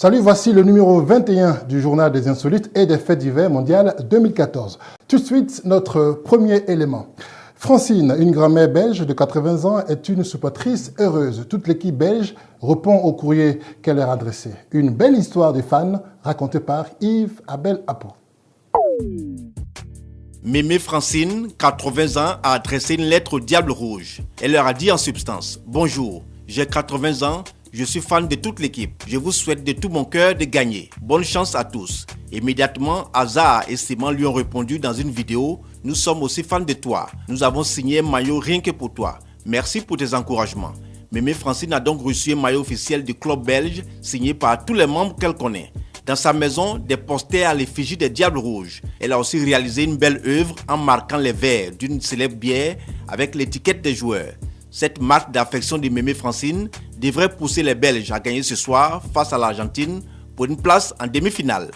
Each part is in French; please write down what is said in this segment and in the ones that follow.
Salut, voici le numéro 21 du journal des insolites et des faits divers mondial 2014. Tout de suite, notre premier élément. Francine, une grand-mère belge de 80 ans, est une supportrice heureuse. Toute l'équipe belge répond au courrier qu'elle leur a adressé. Une belle histoire de fans racontée par Yves Abel Apo. Mémé Francine, 80 ans, a adressé une lettre au Diable Rouge. Elle leur a dit en substance « Bonjour, j'ai 80 ans, je suis fan de toute l'équipe. Je vous souhaite de tout mon cœur de gagner. Bonne chance à tous. » Immédiatement, Hazard et Simon lui ont répondu dans une vidéo « Nous sommes aussi fans de toi. Nous avons signé un maillot rien que pour toi. Merci pour tes encouragements. » Mémé Francine a donc reçu un maillot officiel du club belge signé par tous les membres qu'elle connaît. Dans sa maison, des posters à l'effigie des Diables Rouges. Elle a aussi réalisé une belle œuvre en marquant les verres d'une célèbre bière avec l'étiquette des joueurs. Cette marque d'affection de Mémé Francine devrait pousser les Belges à gagner ce soir face à l'Argentine pour une place en demi-finale.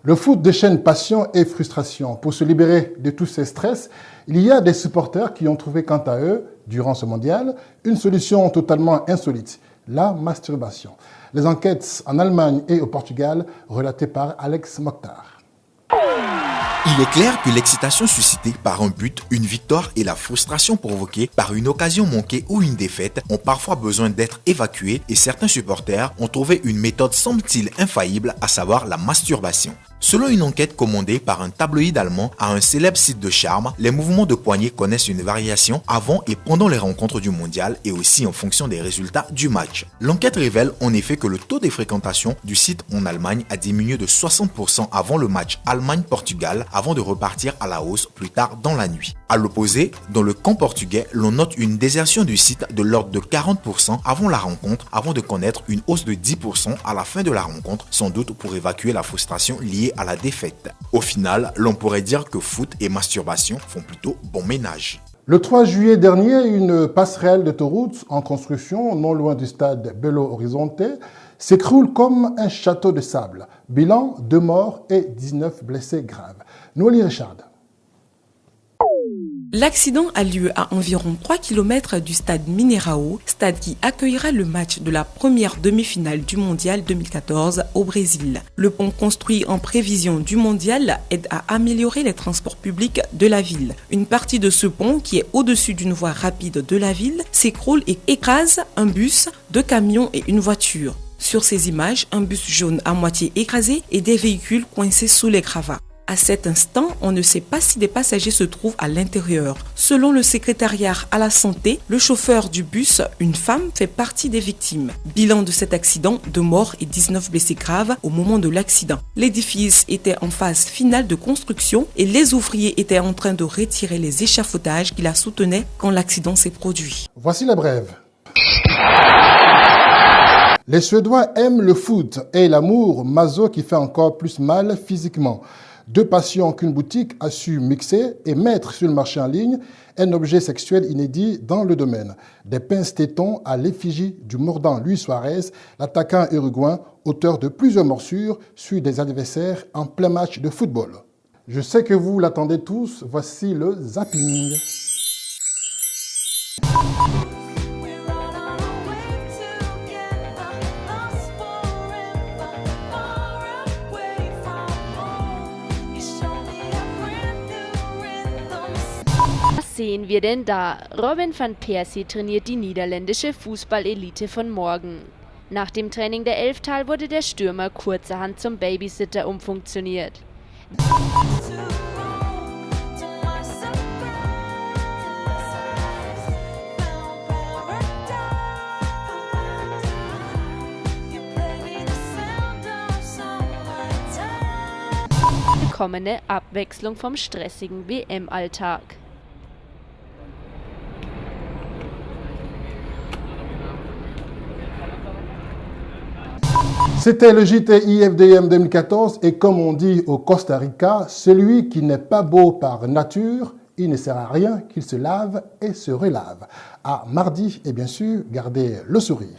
Le foot déchaîne passion et frustration. Pour se libérer de tous ces stress, il y a des supporters qui ont trouvé quant à eux, durant ce mondial, une solution totalement insolite, la masturbation. Les enquêtes en Allemagne et au Portugal, relatées par Alex Mokhtar. Il est clair que l'excitation suscitée par un but, une victoire et la frustration provoquée par une occasion manquée ou une défaite ont parfois besoin d'être évacuées et certains supporters ont trouvé une méthode semble-t-il infaillible, à savoir la masturbation. Selon une enquête commandée par un tabloïd allemand à un célèbre site de charme, les mouvements de poignet connaissent une variation avant et pendant les rencontres du mondial et aussi en fonction des résultats du match. L'enquête révèle en effet que le taux de fréquentation du site en Allemagne a diminué de 60% avant le match Allemagne-Portugal avant de repartir à la hausse plus tard dans la nuit. À l'opposé, dans le camp portugais, l'on note une désertion du site de l'ordre de 40% avant la rencontre avant de connaître une hausse de 10% à la fin de la rencontre, sans doute pour évacuer la frustration liée à la défaite. Au final, l'on pourrait dire que foot et masturbation font plutôt bon ménage. Le 3 juillet dernier, une passerelle d'autoroute en construction, non loin du stade Belo Horizonte, s'écroule comme un château de sable. Bilan, 2 morts et 19 blessés graves. Noélie Richard. L'accident a lieu à environ 3 km du stade Mineirão, stade qui accueillera le match de la première demi-finale du Mondial 2014 au Brésil. Le pont construit en prévision du Mondial aide à améliorer les transports publics de la ville. Une partie de ce pont, qui est au-dessus d'une voie rapide de la ville, s'écroule et écrase un bus, 2 camions et une voiture. Sur ces images, un bus jaune à moitié écrasé et des véhicules coincés sous les gravats. À cet instant, on ne sait pas si des passagers se trouvent à l'intérieur. Selon le secrétariat à la santé, le chauffeur du bus, une femme, fait partie des victimes. Bilan de cet accident, 2 morts et 19 blessés graves au moment de l'accident. L'édifice était en phase finale de construction et les ouvriers étaient en train de retirer les échafaudages qui la soutenaient quand l'accident s'est produit. Voici la brève. Les Suédois aiment le foot et l'amour, maso qui fait encore plus mal physiquement. 2 passions qu'une boutique a su mixer et mettre sur le marché en ligne, un objet sexuel inédit dans le domaine. Des pinces-tétons à l'effigie du mordant Luis Suarez, l'attaquant uruguayen, auteur de plusieurs morsures sur des adversaires en plein match de football. Je sais que vous l'attendez tous, voici le zapping. Was sehen wir denn da? Robin van Persie trainiert die niederländische Fußballelite von morgen. Nach dem Training der Elftal wurde der Stürmer kurzerhand zum Babysitter umfunktioniert. Willkommene Abwechslung vom stressigen WM-Alltag. C'était le JT IFDM 2014 et comme on dit au Costa Rica, celui qui n'est pas beau par nature, il ne sert à rien qu'il se lave et se relave. À mardi et bien sûr, gardez le sourire.